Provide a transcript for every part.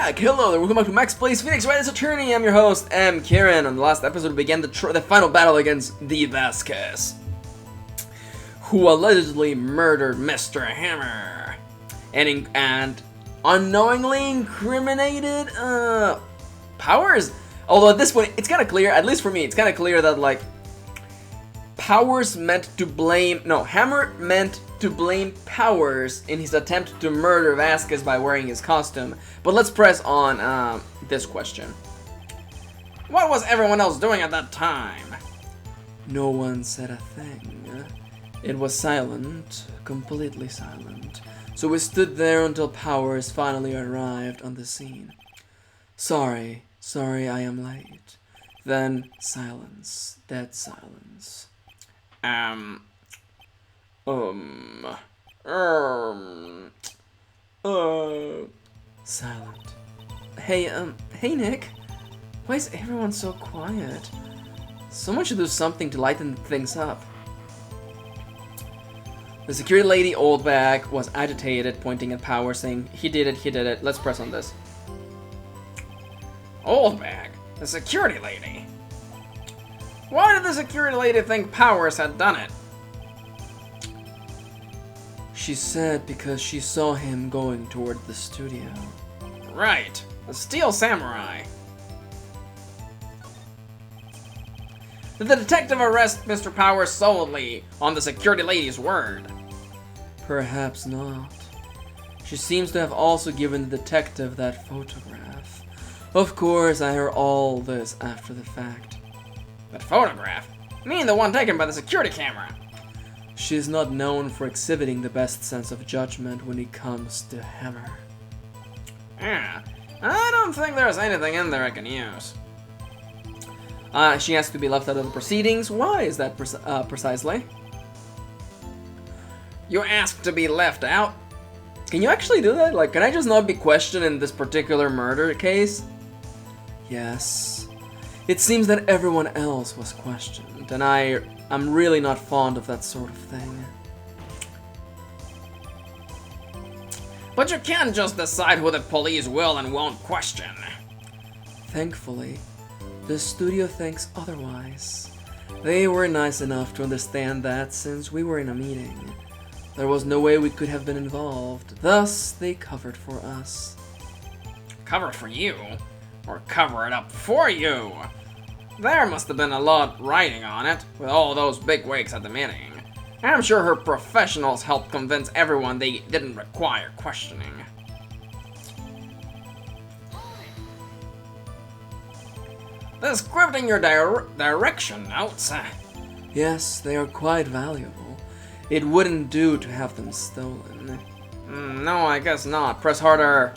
back! Hello there, welcome back to Max Plays Phoenix Wright as Attorney. I'm your host, M. Kieran. On the last episode, we began the final battle against the Vasquez, who allegedly murdered Mr. Hammer and unknowingly incriminated Powers. Although at this point, it's kind of clear, at least for me, it's kind of clear that like Hammer meant to blame Powers in his attempt to murder Vasquez by wearing his costume. But let's press on this question. What was everyone else doing at that time? No one said a thing. It was silent, completely silent. So we stood there until Powers finally arrived on the scene. Sorry, I am late. Then silence, dead silence. Silent. Hey Nick, why is everyone so quiet? Someone should do something to lighten things up. The security lady, Oldbag, was agitated, pointing at Power, saying, he did it, let's press on this. Oldbag? The security lady? Why did the security lady think Powers had done it? She said because she saw him going toward the studio. Right, the Steel Samurai. Did the detective arrest Mr. Powers solely on the security lady's word? Perhaps not. She seems to have also given the detective that photograph. Of course, I heard all this after the fact. That photograph? You mean the one taken by the security camera? She is not known for exhibiting the best sense of judgment when it comes to Hammer. Yeah, I don't think there's anything in there I can use. She asked to be left out of the proceedings. Why is that precisely? You asked to be left out? Can you actually do that? Like, can I just not be questioned in this particular murder case? Yes. It seems that everyone else was questioned, and I'm really not fond of that sort of thing. But you can't just decide who the police will and won't question. Thankfully, the studio thinks otherwise. They were nice enough to understand that since we were in a meeting, there was no way we could have been involved. Thus, they covered for us. Cover for you? Or cover it up for you? There must have been a lot riding on it, with all those big wigs at the meeting. I'm sure her professionals helped convince everyone they didn't require questioning. The script in your direction notes. Yes, they are quite valuable. It wouldn't do to have them stolen. No, I guess not. Press harder.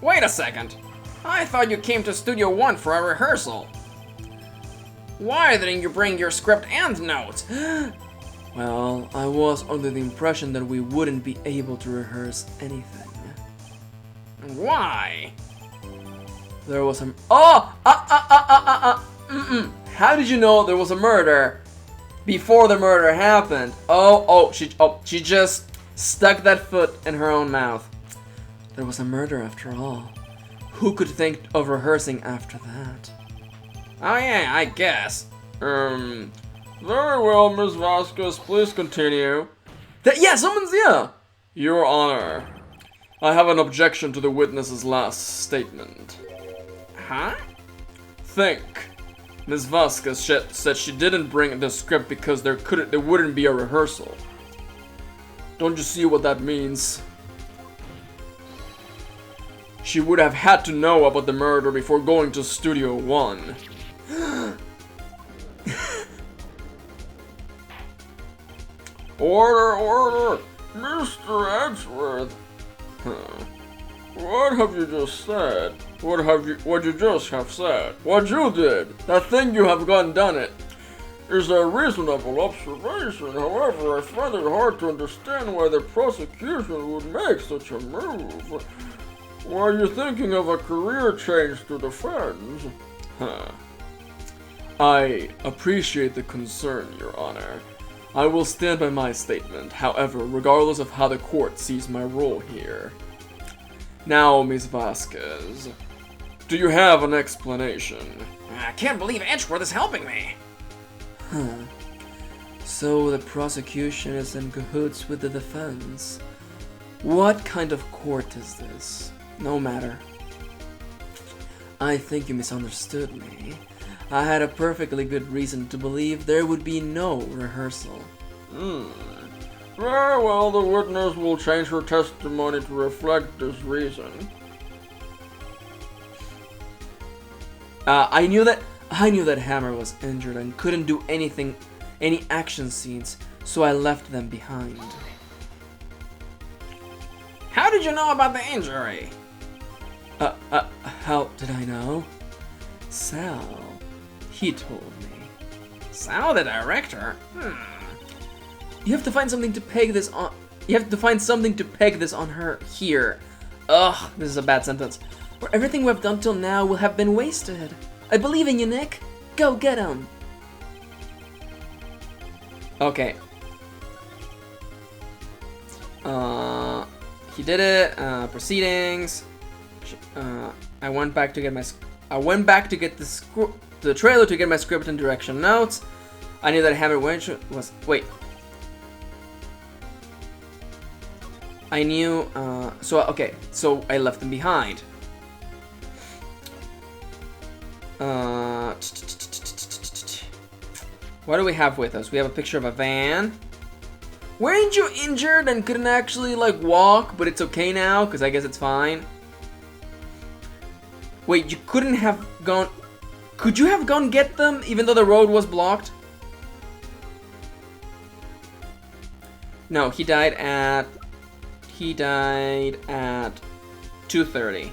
Wait a second. I thought you came to Studio 1 for a rehearsal. Why didn't you bring your script and notes? Well, I was under the impression that we wouldn't be able to rehearse anything. Why? There was a... How did you know there was a murder before the murder happened? She just stuck that foot in her own mouth. There was a murder after all. Who could think of rehearsing after that? Oh yeah, I guess. Very well, Ms. Vasquez, please continue. Yeah! Your Honor, I have an objection to the witness's last statement. Huh? Think. Ms. Vasquez said she didn't bring the script because there wouldn't be a rehearsal. Don't you see what that means? She would have had to know about the murder before going to Studio 1. Order! Mr. Edgeworth! What have you just said? What you just have said? What you did? That thing you have done it. Is a reasonable observation. However, I find it hard to understand why the prosecution would make such a move. Were you thinking of a career change to defense? I appreciate the concern, Your Honor. I will stand by my statement, however, regardless of how the court sees my role here. Now, Miss Vasquez, do you have an explanation? I can't believe Edgeworth is helping me. Huh. So the prosecution is in cahoots with the defense. What kind of court is this? No matter. I think you misunderstood me. I had a perfectly good reason to believe there would be no rehearsal. Very well, the witness will change her testimony to reflect this reason. I knew that Hammer was injured and couldn't do any action scenes, so I left them behind. How did you know about the injury? How did I know? Sal. He told me. Sal, the director? You have to find something to peg this on. You have to find something to peg this on her here. Ugh, this is a bad sentence. Or everything we've done till now will have been wasted. I believe in you, Nick. Go get him. Okay. He did it. Proceedings. I went back to get the trailer to get my script and direction notes. I knew that Hammer Winch was. Wait. I knew. Okay. So I left them behind. What do we have with us? We have a picture of a van. Weren't you injured and couldn't actually like walk, but it's okay now? Because I guess it's fine. Wait, you couldn't have gone... Could you have gone get them even though the road was blocked? No, he died at 2:30.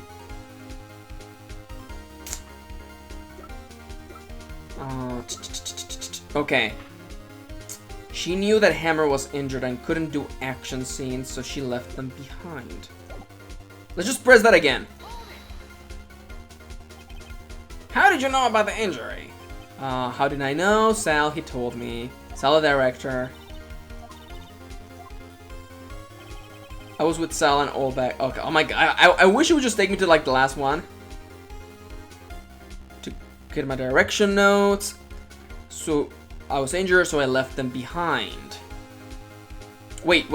Okay. She knew that Hammer was injured and couldn't do action scenes, so she left them behind. Let's just press that again. How did you know about the injury? How did I know? Sal, he told me. Sal, the director. I was with Sal and Olbeck. Okay, oh my god. I wish it would just take me to like the last one. To get my direction notes. So, I was injured, so I left them behind. Wait.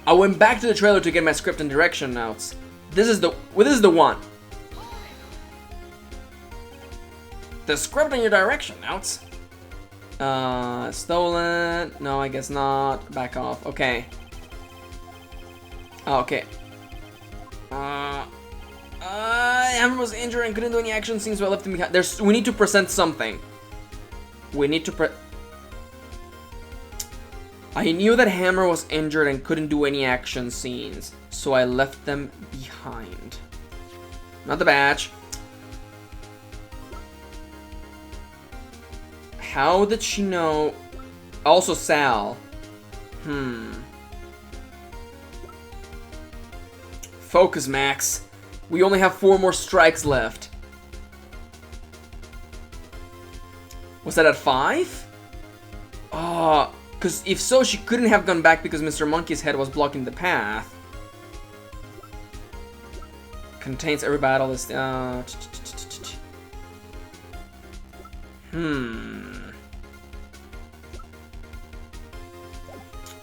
I went back to the trailer to get my script and direction notes. This is the one. The script and your direction notes? Stolen. No, I guess not. Back off. Okay. Oh, okay. Hammer was injured and couldn't do any action scenes, so I left him behind. We need to present something. We need to I knew that Hammer was injured and couldn't do any action scenes, so I left them behind. Not the badge. How did she know? Also Sal. Focus, Max. We only have 4 more strikes left. Was that at 5? Because if so, she couldn't have gone back because Mr. Monkey's head was blocking the path. Contains every battle. This.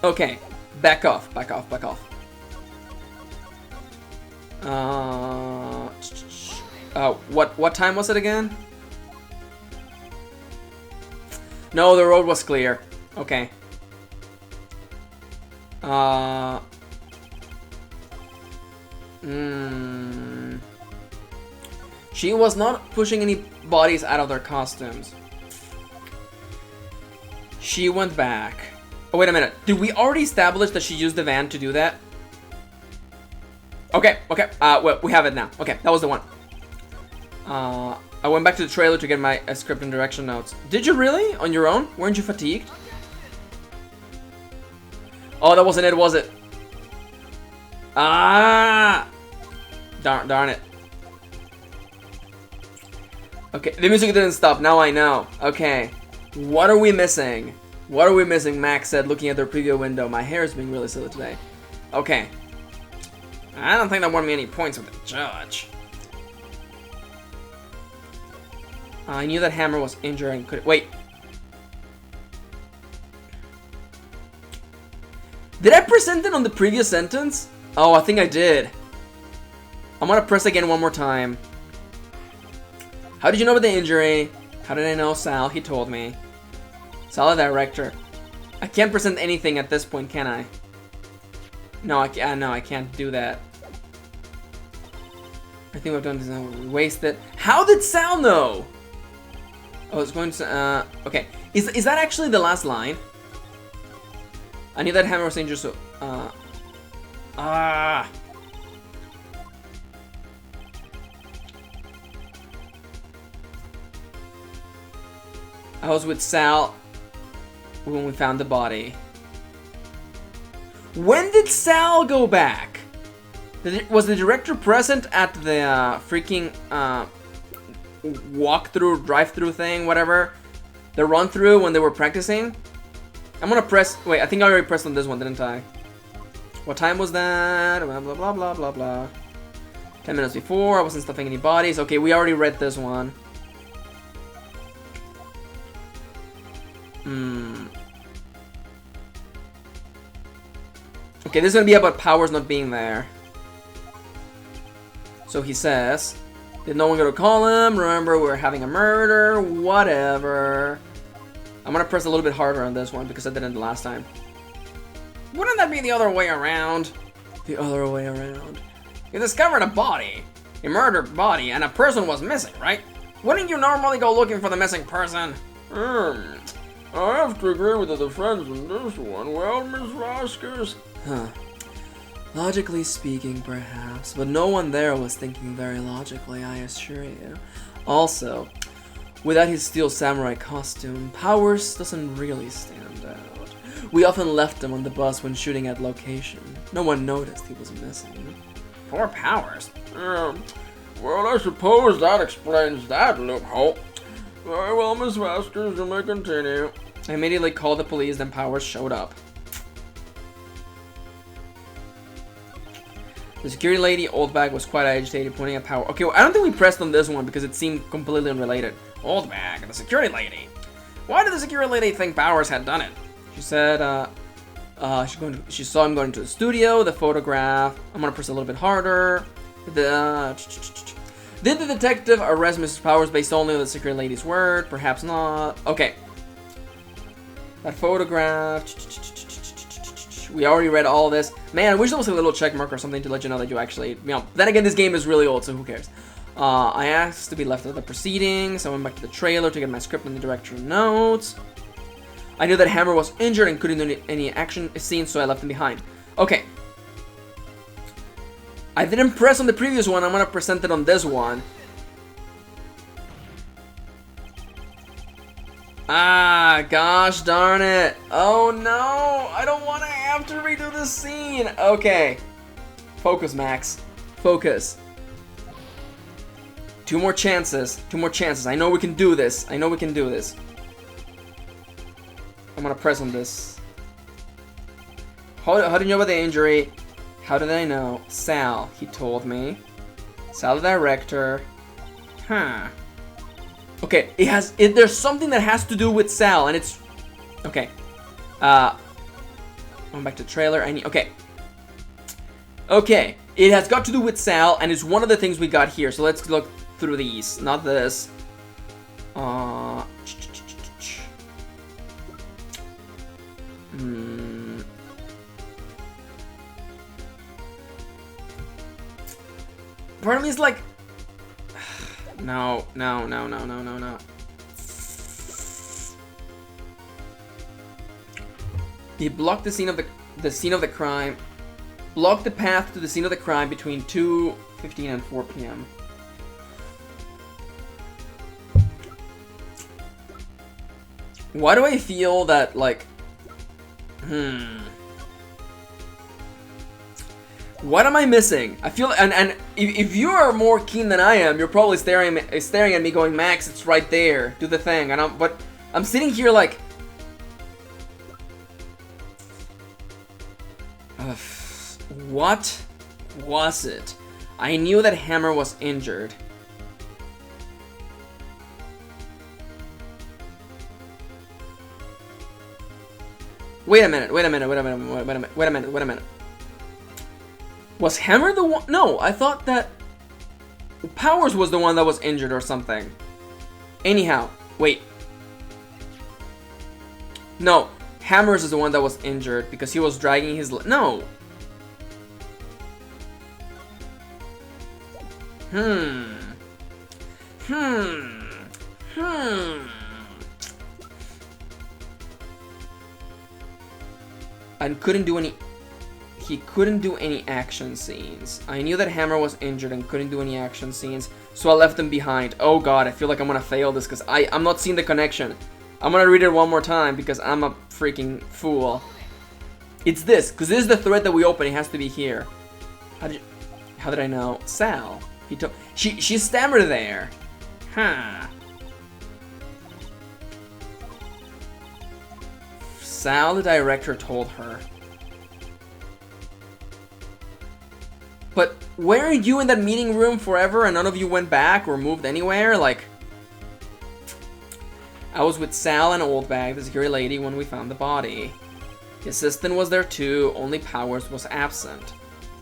Okay, back off. What time was it again? No, the road was clear. Okay. She was not pushing any bodies out of their costumes. She went back. Oh, wait a minute. Did we already establish that she used the van to do that? Okay. Well, we have it now. Okay, that was the one. I went back to the trailer to get my script and direction notes. Did you really? On your own? Weren't you fatigued? Oh, that wasn't it, was it? Darn it. Okay, the music didn't stop. Now I know. Okay. What are we missing? What are we missing? Max said, looking at their preview window. My hair is being really silly today. Okay. I don't think that won me any points with the judge. I knew that Hammer was injured and could... Wait. Did I present it on the previous sentence? Oh, I think I did. I'm gonna press again one more time. How did you know about the injury? How did I know Sal? He told me. Sal, the director. I can't present anything at this point, can I? No, I can't do that. I think we've done this now. We wasted. How did Sal know? Oh, it's going to. Okay. Is that actually the last line? I knew that Hammer was injured, so. I was with Sal when we found the body. When did Sal go back? Was the director present at the freaking walk-through, drive-through thing, whatever? The run-through when they were practicing? I'm gonna press... Wait, I think I already pressed on this one, didn't I? What time was that? Blah, blah, blah, blah, blah, blah. 10 minutes before, I wasn't stuffing any bodies. Okay, we already read this one. Okay, this is gonna be about Powers not being there. So he says, did no one go to call him? Remember, we were having a murder, whatever. I'm gonna press a little bit harder on this one because I didn't the last time. Wouldn't that be the other way around? The other way around. You discovered a body, a murdered body, and a person was missing, right? Wouldn't you normally go looking for the missing person? I have to agree with the defense on this one. Well, Miss Vasquez. Huh. Logically speaking, perhaps, but no one there was thinking very logically, I assure you. Also, without his steel samurai costume, Powers doesn't really stand out. We often left him on the bus when shooting at location. No one noticed he was missing. Poor Powers. Well, I suppose that explains that loophole. Very well, Miss Vasquez, you may continue. I immediately called the police, then Powers showed up. The security lady, Oldbag, was quite agitated, pointing at Powers. Okay, well, I don't think we pressed on this one because it seemed completely unrelated. Oldbag, the security lady. Why did the security lady think Powers had done it? She said, she saw him going to the studio, the photograph. I'm gonna press a little bit harder. Did the detective arrest Mrs. Powers based only on the security lady's word? Perhaps not. Okay. That photograph. We already read all this. Man, I wish there was a little check mark or something to let you know that you actually, you know. Then again, this game is really old, so who cares? I asked to be left out of the proceedings. I went back to the trailer to get my script and the director notes. I knew that Hammer was injured and couldn't do any action scenes, so I left him behind. Okay. I didn't press on the previous one. I'm gonna present it on this one. Ah, gosh darn it. Oh no, I don't want to have to redo this scene. Okay. Focus, Max. Focus. Two more chances. Two more chances. I know we can do this. I know we can do this. I'm gonna press on this. How did you know about the injury? How did I know? Sal, he told me. Sal, the director. Huh. Okay, there's something that has to do with Sal, and it's... Okay. Going back to trailer, okay. Okay, it has got to do with Sal, and it's one of the things we got here, so let's look through these. Not this. Part of me is like... No. He blocked the scene of the crime. Blocked the path to the scene of the crime between 2:15 and 4 p.m. Why do I feel that, like... What am I missing? I feel, and if you are more keen than I am, you're probably staring at me going, Max, it's right there. Do the thing. But I'm sitting here like... What? was it? I knew that Hammer was injured. Wait a minute. Was Hammer the one? No, I thought that Powers was the one that was injured or something. Anyhow, wait. No, Hammers is the one that was injured because he was dragging his no. And couldn't do any. He couldn't do any action scenes. I knew that Hammer was injured and couldn't do any action scenes, so I left him behind. Oh god, I feel like I'm gonna fail this because I'm not seeing the connection. I'm gonna read it one more time because I'm a freaking fool. It's this, because this is the thread that we open. It has to be here. How did I know? Sal. He told. She stammered there. Huh. Sal, the director, told her. But weren't you in that meeting room forever and none of you went back or moved anywhere? Like, I was with Sal and Oldbag, the security lady, when we found the body. The assistant was there too, only Powers was absent.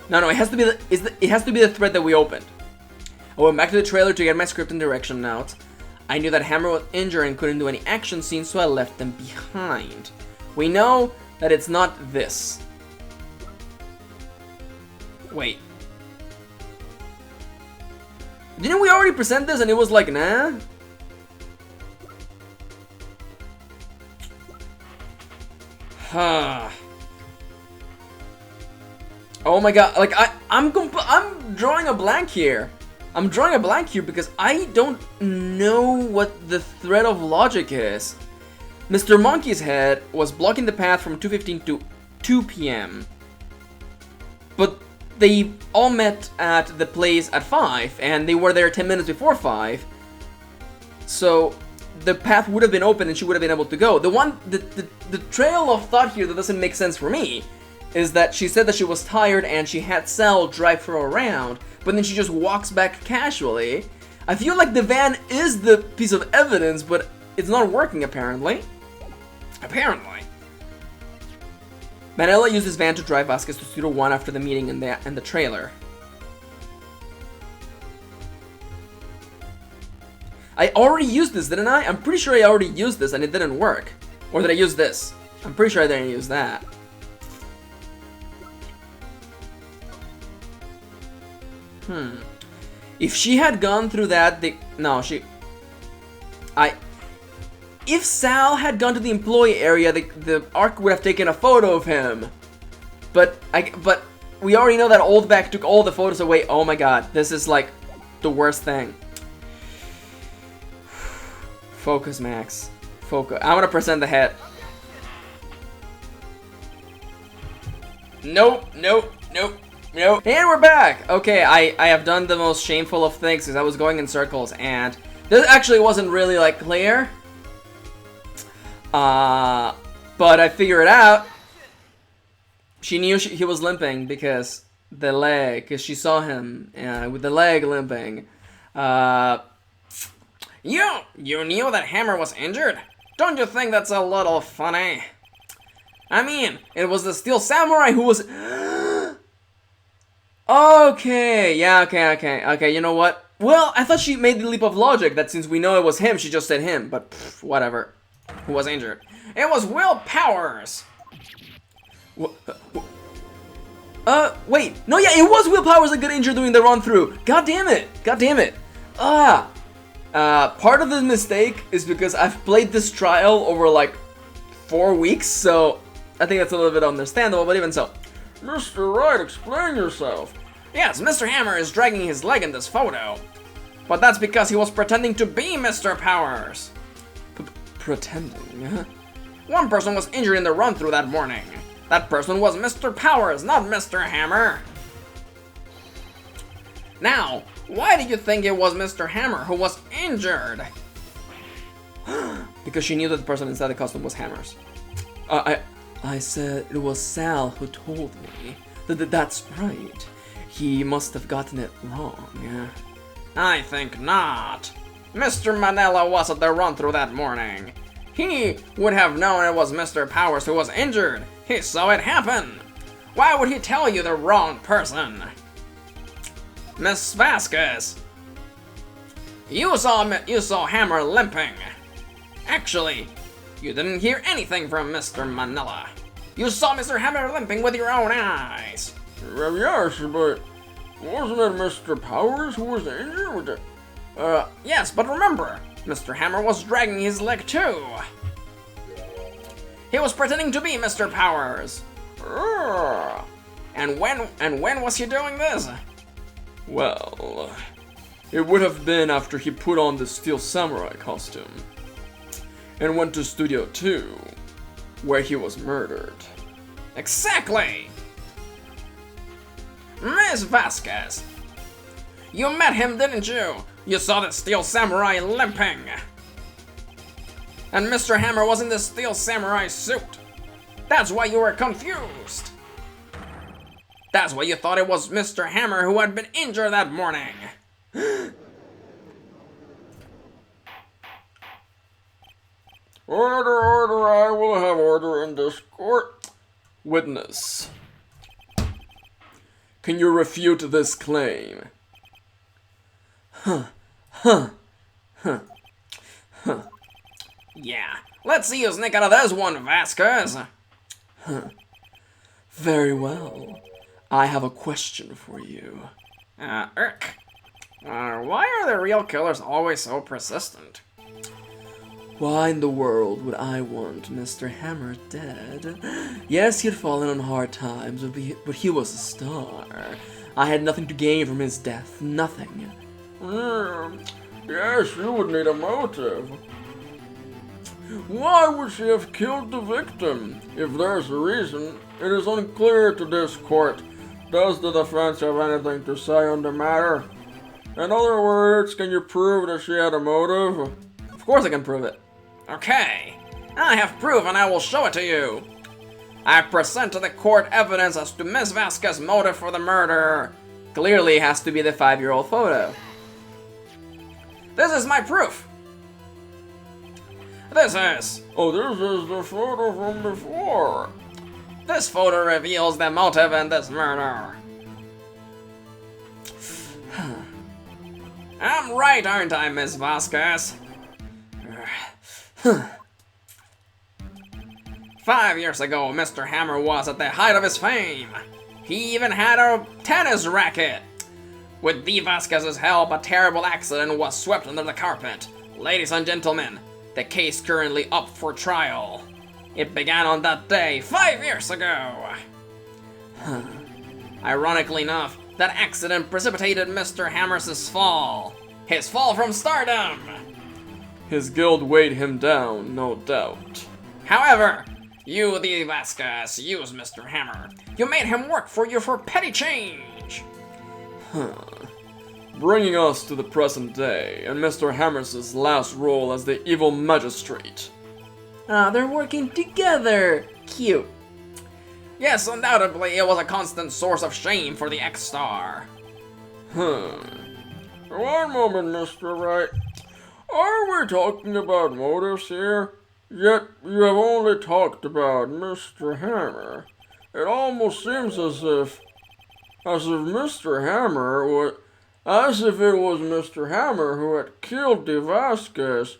No, it has to be it has to be the thread that we opened. I went back to the trailer to get my script and direction notes. I knew that Hammer was injured and couldn't do any action scenes, so I left them behind. We know that it's not this. Wait. Didn't we already present this and it was like, nah? Huh. Oh my god, like I'm drawing a blank here. I'm drawing a blank here because I don't know what the thread of logic is. Mr. Monkey's head was blocking the path from 2:15 to 2 p.m. But they all met at the place at 5, and they were there 10 minutes before 5. So the path would have been open and she would have been able to go. The trail of thought here that doesn't make sense for me is that she said that she was tired and she had Sal drive her around, but then she just walks back casually. I feel like the van is the piece of evidence, but it's not working apparently. Manella used his van to drive Vasquez to Studio 1 after the meeting in the trailer. I already used this, didn't I? I'm pretty sure I already used this and it didn't work. Or did I use this? I'm pretty sure I didn't use that. If she had gone through that, if Sal had gone to the employee area, the ARC would have taken a photo of him. But we already know that Oldback took all the photos away. Oh my god, this is like the worst thing. Focus, Max. Focus. I'm gonna present the head. Nope. And we're back! Okay, I have done the most shameful of things because I was going in circles and this actually wasn't really like clear. But I figured it out. She knew he was limping because she saw him with the leg limping. You knew that Hammer was injured? Don't you think that's a little funny? I mean, it was the Steel Samurai who was... Okay, yeah, okay, you know what? Well, I thought she made the leap of logic that since we know it was him, she just said him, but pff, whatever. Who was injured? It was Will Powers! Wait. No, yeah, it was Will Powers that got injured doing the run-through. God damn it. Part of the mistake is because I've played this trial over like 4 weeks, so I think that's a little bit understandable, but even so. Mr. Wright, explain yourself. Yes, Mr. Hammer is dragging his leg in this photo. But that's because he was pretending to be Mr. Powers. Pretending, huh? One person was injured in the run-through that morning. That person was Mr. Powers, not Mr. Hammer. Now, why do you think it was Mr. Hammer who was injured? Because she knew that the person inside the costume was Hammer's. I said it was Sal who told me. That's right. He must have gotten it wrong. I think not. Mr. Manella was at the run-through that morning. He would have known it was Mr. Powers who was injured. He saw it happen. Why would he tell you the wrong person? Miss Vasquez, you saw Hammer limping. Actually, you didn't hear anything from Mr. Manella. You saw Mr. Hammer limping with your own eyes. Yes, but wasn't it Mr. Powers who was injured? Yes, but remember, Mr. Hammer was dragging his leg too. He was pretending to be Mr. Powers. And when was he doing this? Well, it would have been after he put on the Steel Samurai costume and went to Studio 2, where he was murdered. Exactly! Miss Vasquez, you met him, didn't you? You saw the Steel Samurai limping. And Mr. Hammer was in the Steel Samurai suit. That's why you were confused. That's why you thought it was Mr. Hammer who had been injured that morning. Order, I will have order in this court. Witness, can you refute this claim? Yeah, let's see you sneak out of this one, Vasquez. Very well. I have a question for you. Why are the real killers always so persistent? Why in the world would I want Mr. Hammer dead? Yes, he had fallen on hard times, but he was a star. I had nothing to gain from his death. Nothing. Yes, you would need a motive. Why would she have killed the victim? If there's a reason, it is unclear to this court. Does the defense have anything to say on the matter? In other words, can you prove that she had a motive? Of course I can prove it. Okay, I have proof and I will show it to you. I present to the court evidence as to Miss Vasquez's motive for the murder. Clearly it has to be the 5-year-old photo. This is my proof. This is the photo from before. This photo reveals the motive in this murder. I'm right, aren't I, Miss Vasquez? 5 years ago, Mr. Hammer was at the height of his fame. He even had a tennis racket. With D. Vasquez's help, a terrible accident was swept under the carpet. Ladies and gentlemen, the case currently up for trial. It began on that day 5 years ago. Ironically enough, that accident precipitated Mr. Hammer's fall. His fall from stardom. His guilt weighed him down, no doubt. However, you, the Vasquez, used Mr. Hammer. You made him work for you for petty change. Bringing us to the present day, and Mr. Hammer's last role as the evil magistrate. They're working together! Cute. Yes, undoubtedly, it was a constant source of shame for the ex-star. One moment, Mr. Wright. Are we talking about motives here? Yet you have only talked about Mr. Hammer. It almost seems as if Mr. Hammer would, as if it was Mr. Hammer who had killed De Vasquez.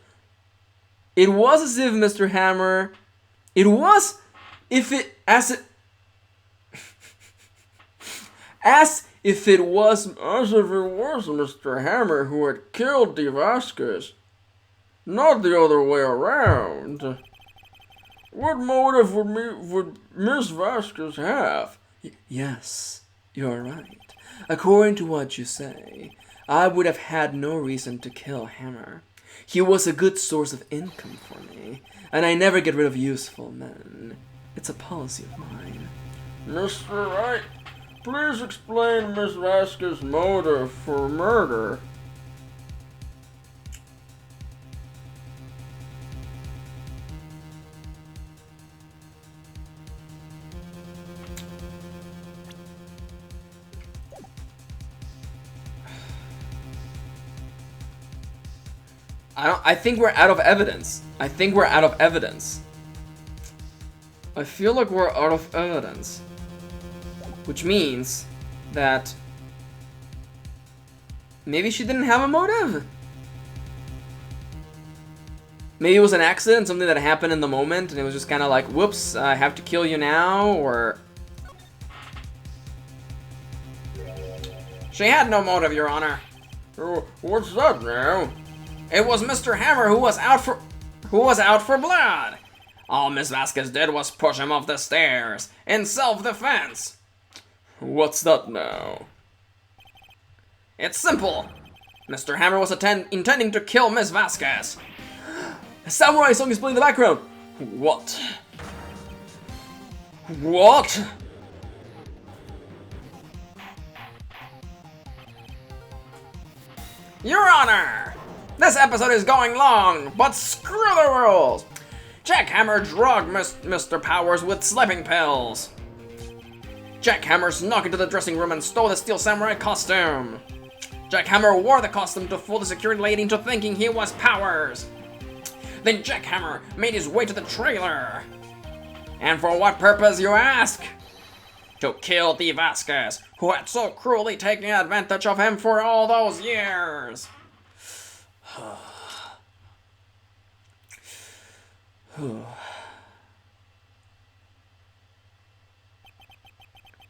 It was as if Mr. Hammer. It was as if it was Mr. Hammer who had killed De Vasquez. Not the other way around. What motive would Miss Vasquez have? Yes, you're right. According to what you say, I would have had no reason to kill Hammer. He was a good source of income for me, and I never get rid of useful men. It's a policy of mine. Mr. Wright, please explain Miss Vasquez's motive for murder. I think we're out of evidence. I think we're out of evidence. I feel like we're out of evidence. Which means that maybe she didn't have a motive. Maybe it was an accident, something that happened in the moment, and it was just kind of like, whoops, I have to kill you now, or... She had no motive, Your Honor. What's that now? It was Mr. Hammer who was out for blood. All Miss Vasquez did was push him off the stairs in self-defense. What's that now? It's simple. Mr. Hammer was intending to kill Miss Vasquez. A samurai song is playing in the background. What? What? Your Honor! This episode is going long, but screw the rules! Jack Hammer drugged Mr. Powers with sleeping pills. Jack Hammer snuck into the dressing room and stole the Steel Samurai costume. Jack Hammer wore the costume to fool the security lady into thinking he was Powers. Then Jack Hammer made his way to the trailer. And for what purpose, you ask? To kill the Vasquez, who had so cruelly taken advantage of him for all those years.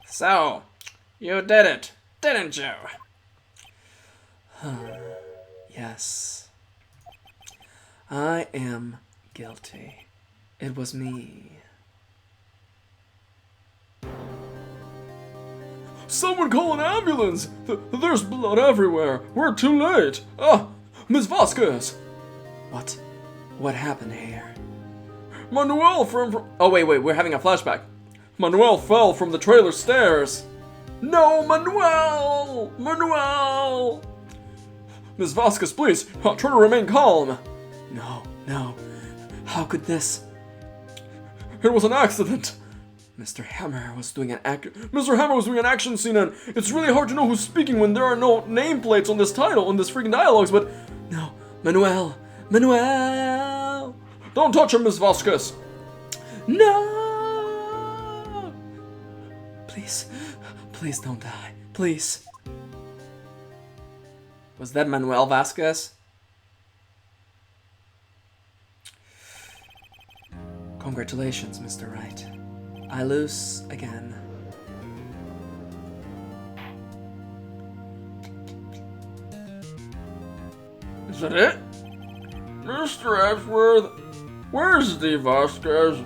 So, you did it, didn't you? Yes. I am guilty. It was me. Someone call an ambulance! There's blood everywhere! We're too late! Ah! Miss Vasquez! What? What happened here? Manuel from... Oh, wait, we're having a flashback. Manuel fell from the trailer stairs! No, Manuel! Manuel! Miss Vasquez, please, try to remain calm! No. How could this? It was an accident! Mr. Hammer was doing an Mr. Hammer was doing an action scene, and it's really hard to know who's speaking when there are no nameplates on this title, on this freaking dialogues, but... No, Manuel! Don't touch him, Miss Vasquez! No! Please don't die. Please. Was that Manuel Vasquez? Congratulations, Mr. Wright. I lose again. Is that it? Mr. Edgeworth, where's the Vasquez?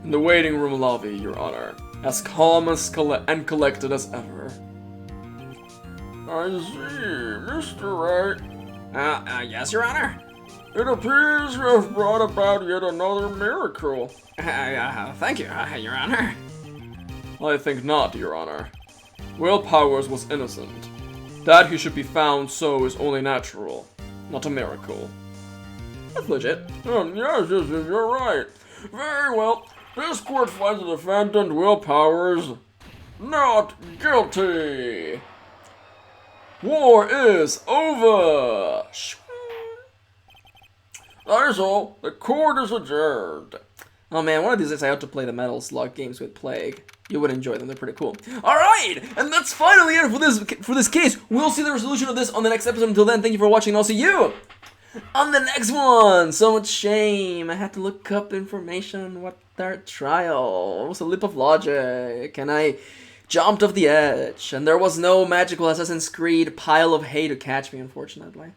In the waiting room lobby, Your Honor. As calm and collected as ever. I see, Mr. Wright. Yes, Your Honor? It appears you have brought about yet another miracle. Thank you, Your Honor. I think not, Your Honor. Will Powers was innocent. That he should be found so is only natural, not a miracle. That's legit. Yes, you're right. Very well. This court finds the defendant, Will Powers, not guilty. War is over. That is all. The court is adjourned. Oh man, one of these days I ought to play the Metal Slug games with Plague. You would enjoy them, they're pretty cool. Alright! And that's finally it for this case. We'll see the resolution of this on the next episode. Until then, thank you for watching, and I'll see you on the next one. So much shame. I had to look up information on what their trial. It was a leap of logic, and I jumped off the edge. And there was no magical Assassin's Creed pile of hay to catch me, unfortunately.